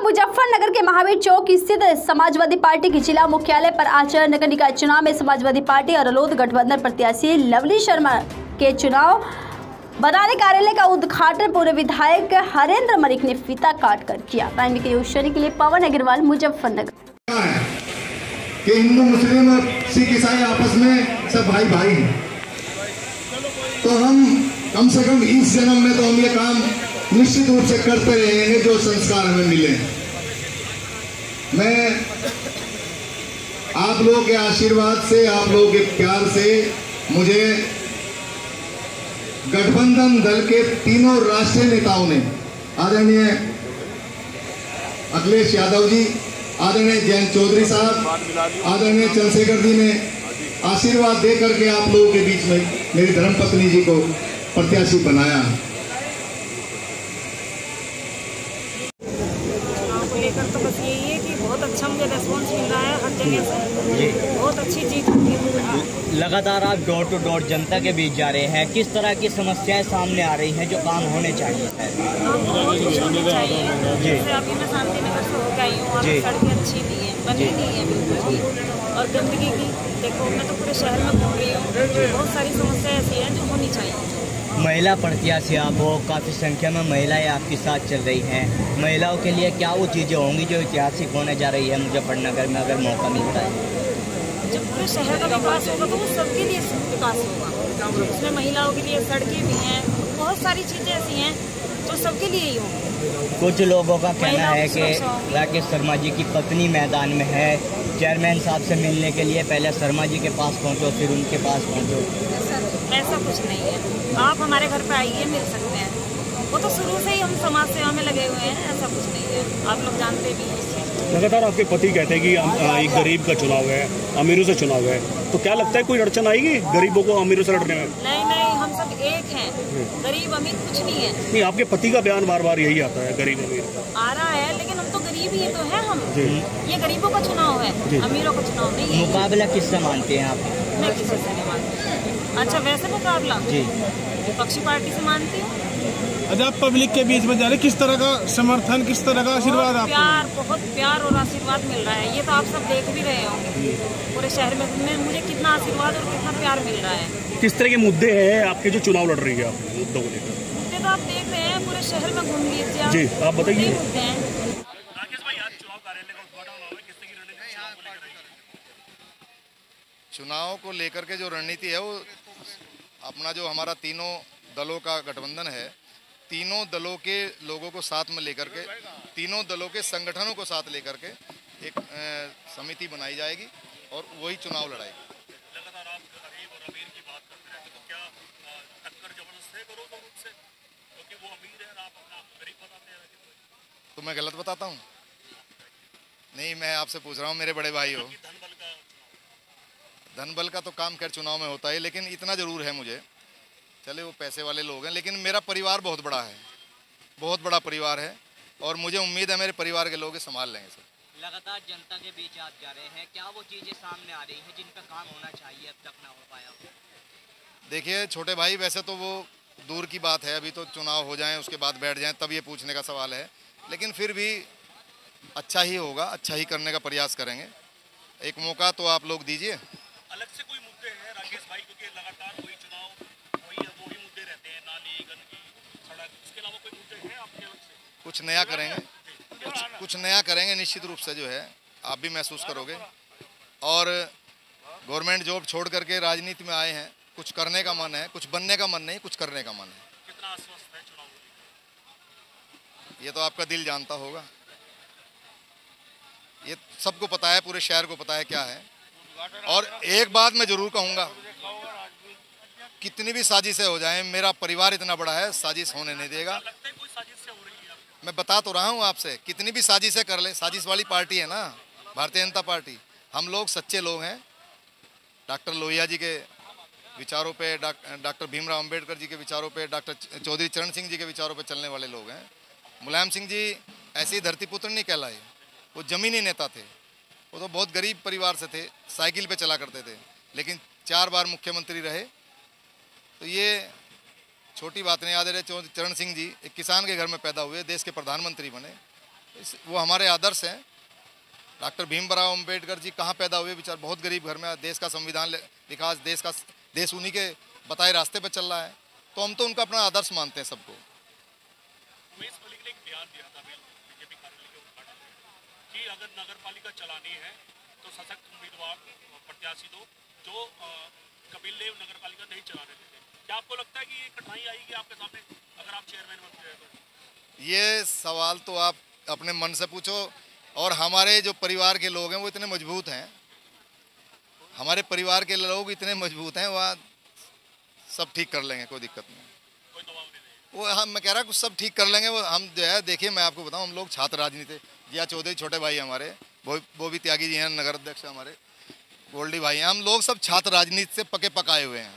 मुजफ्फरनगर के महावीर चौक स्थित समाजवादी पार्टी के जिला मुख्यालय पर आचार्य नगर निकाय चुनाव में समाजवादी पार्टी और अलोद गठबंधन प्रत्याशी लवली शर्मा के चुनाव बनाने कार्यालय का उद्घाटन पूर्व विधायक हरेंद्र मलिक ने फीता काट कर किया। प्राइम के न्यूज़ के लिए पवन अग्रवाल, मुजफ्फरनगर। कि हिंदू मुस्लिम और सिख ईसाई आपस में सब भाई भाई हैं, तो हम कम से कम इस जन्म में तो हम ये काम निश्चित रूप से करते रहेंगे जो संस्कार हमें मिले। मैं आप लोगों के आशीर्वाद से, आप लोगों के प्यार से मुझे गठबंधन दल के तीनों राष्ट्रीय नेताओं ने, आदरणीय अखिलेश यादव जी, आदरणीय जयंत चौधरी साहब, आदरणीय चंद्रशेखर जी ने आशीर्वाद दे करके आप लोगों के बीच में मेरी धर्मपत्नी जी को प्रत्याशी बनाया। लेकर तो बस यही है कि बहुत अच्छा मुझे रिस्पॉन्स मिल रहा है हर जगह से, बहुत अच्छी चीज होगी। लगातार आप डोर टू डोर जनता के बीच जा रहे हैं, किस तरह की समस्याएं सामने आ रही हैं जो काम होने चाहिए? बहुत कुछ होने चाहिए। जैसे अभी मैं शांति नगर से होकर आई हूँ, वहाँ की सड़कें अच्छी नहीं है, बनी नहीं है बिल्कुल भी, और गंदगी की देखो, मैं तो पूरे शहर में घूम रही हूँ, बहुत सारी समस्याएं ऐसी हैं जो होनी चाहिए। महिला प्रत्याशी आप हो, काफ़ी संख्या में महिलाएं आपके साथ चल रही हैं, महिलाओं के लिए क्या वो चीज़ें होंगी जो ऐतिहासिक होने जा रही है मुजफ्फरनगर में अगर मौका मिलता है? जब पूरे शहर का विकास होगा तो वो सबके लिए विकास होगा। उसमें महिलाओं के लिए सड़कें भी हैं, बहुत सारी चीज़ें ऐसी हैं जो सबके लिए ही होंगी। कुछ लोगों का कहना है कि राकेश शर्मा जी की पत्नी मैदान में है, चेयरमैन साहब से मिलने के लिए पहले शर्मा जी के पास पहुंचो, फिर उनके पास पहुंचो। ऐसा कुछ नहीं है, आप हमारे घर पे आइए, मिल सकते हैं। वो तो शुरू से ही हम समाज सेवा में लगे हुए हैं, ऐसा कुछ नहीं है, आप लोग जानते भी हैं। लगातार आपके पति कहते हैं कि एक गरीब का चुनाव है, अमीरों से चुनाव है, तो क्या लगता है कोई अड़चन आएगी गरीबों को अमीरों से लड़ने में? नहीं, हम सब एक हैं, गरीब अमीर कुछ नहीं है। नहीं, आपके पति का बयान बार बार यही आता है, गरीब अमीर आ रहा है, लेकिन हम तो गरीब ही तो है। हम ये गरीबों का चुनाव है, अमीरों का चुनाव नहीं है। मुकाबला किससे मानते हैं आप? मैं किसी से नहीं मानती। अच्छा, वैसे मुकाबला विपक्षी पार्टी से मानती हूँ। अच्छा, आप पब्लिक के बीच में जा रहे, किस तरह का समर्थन, किस तरह का आशीर्वाद आपको? बहुत प्यार और आशीर्वाद मिल रहा है, ये तो आप सब देख भी रहे होंगे। पूरे शहर में मुझे कितना आशीर्वाद और कितना प्यार मिल रहा है। किस तरह के मुद्दे हैं आपके जो चुनाव लड़ रही है? आप मुद्दों को लेकर मुद्दे तो आप देख रहे हैं, पूरे शहर में घूम लीजिए जी, आप बताइए। मुद्दे हैं। चुनाव को लेकर के जो रणनीति है वो अपना जो हमारा तीनों दलों का गठबंधन है, तीनों दलों के लोगों को साथ में लेकर के, तीनों दलों के संगठनों को साथ लेकर के एक समिति बनाई जाएगी और वही चुनाव लड़ाएगी। लगातार आप गरीब और अमीर की बात करते हैं, तो क्या टक्कर जबरदस्त है करोगे उनसे, क्योंकि वो अमीर है और आप अपना गरीब बताते हैं? तो मैं गलत बताता हूँ? नहीं, मैं आपसे पूछ रहा हूँ, मेरे बड़े भाई हो। धन बल का तो काम खैर चुनाव में होता है, लेकिन इतना जरूर है मुझे, चले वो पैसे वाले लोग हैं, लेकिन मेरा परिवार बहुत बड़ा है, बहुत बड़ा परिवार है, और मुझे उम्मीद है मेरे परिवार के लोग संभाल लेंगे सर। लगातार जनता के बीच आप जा रहे हैं, क्या वो चीज़ें सामने आ रही हैं जिन पर काम होना चाहिए, अब तक ना हो पाया? देखिए छोटे भाई, वैसे तो वो दूर की बात है, अभी तो चुनाव हो जाएं उसके बाद बैठ जाएं तब ये पूछने का सवाल है, लेकिन फिर भी अच्छा ही होगा, अच्छा ही करने का प्रयास करेंगे। एक मौका तो आप लोग दीजिए। अलग से कोई मुद्दे हैं राकेश भाई, क्योंकि लगातार वही चुनाव वही मुद्दे रहते हैं, नाली, गंदगी, सड़क, इसके अलावा कोई मुद्दे हैं आपके अलग से? कुछ नया करेंगे, कुछ नया करेंगे निश्चित रूप से, जो है आप भी महसूस करोगे। और गवर्नमेंट जॉब छोड़ करके राजनीति में आए हैं, कुछ करने का मन है, कुछ बनने का मन नहीं, कुछ करने का मन है। कितना आश्वस्त है चुनाव? ये तो आपका दिल जानता होगा, ये सबको पता है, पूरे शहर को पता है क्या है। और एक बात मैं जरूर कहूँगा, कितनी भी साजिशें हो जाएं, मेरा परिवार इतना बड़ा है, साजिश होने नहीं देगा। मैं बता तो रहा हूँ आपसे, कितनी भी साजिशें कर ले, साजिश वाली पार्टी है ना भारतीय जनता पार्टी। हम लोग सच्चे लोग हैं, डॉक्टर लोहिया जी के विचारों पे, डॉक्टर भीमराव अंबेडकर जी के विचारों पे, डॉक्टर चौधरी चरण सिंह जी के विचारों पे चलने वाले लोग हैं। मुलायम सिंह जी ऐसी धरती पुत्र नहीं कहलाए, वो जमीनी नेता थे, वो तो बहुत गरीब परिवार से थे, साइकिल पे चला करते थे, लेकिन 4 बार मुख्यमंत्री रहे। तो ये छोटी बात नहीं। आदरणीय चरण सिंह जी एक किसान के घर में पैदा हुए, देश के प्रधानमंत्री बने, वो हमारे आदर्श हैं। डॉक्टर भीमराव अम्बेडकर जी कहाँ पैदा हुए, बेचारे बहुत गरीब घर में, देश का संविधान लिखा, देश उन्हीं के बताए रास्ते पर चल रहा है, तो हम तो उनका अपना आदर्श मानते हैं सबको। उमेश मलिक ने एक बयान दिया था बीजेपी कार्यालय के उद्घाटन में कि अगर नगर पालिका चलानी है तो सशक्त उम्मीदवार प्रत्याशी दो जो कपिल देव नगर पालिका नहीं चलाने देते। क्या आपको लगता है कि ये कठिनाई आएगी आपके सामने अगर आप चेयरमैन बनते हैं तो? ये सवाल तो आप अपने मन से पूछो, और हमारे जो परिवार के लोग हैं वो इतने मजबूत हैं, हमारे परिवार के लोग इतने मजबूत हैं, वहाँ सब ठीक कर लेंगे, कोई दिक्कत नहीं। कोई दबाव नहीं रहेगा। वो हम मैं कह रहा हूँ सब ठीक कर लेंगे। वो हम जो है, देखिए मैं आपको बताऊँ, हम लोग छात्र राजनीति, जिया चौधरी छोटे भाई हमारे, वो भी त्यागी जी हैं, नगर अध्यक्ष हमारे गोल्डी भाई हैं, हम लोग सब छात्र राजनीति से पके पकाए हुए हैं।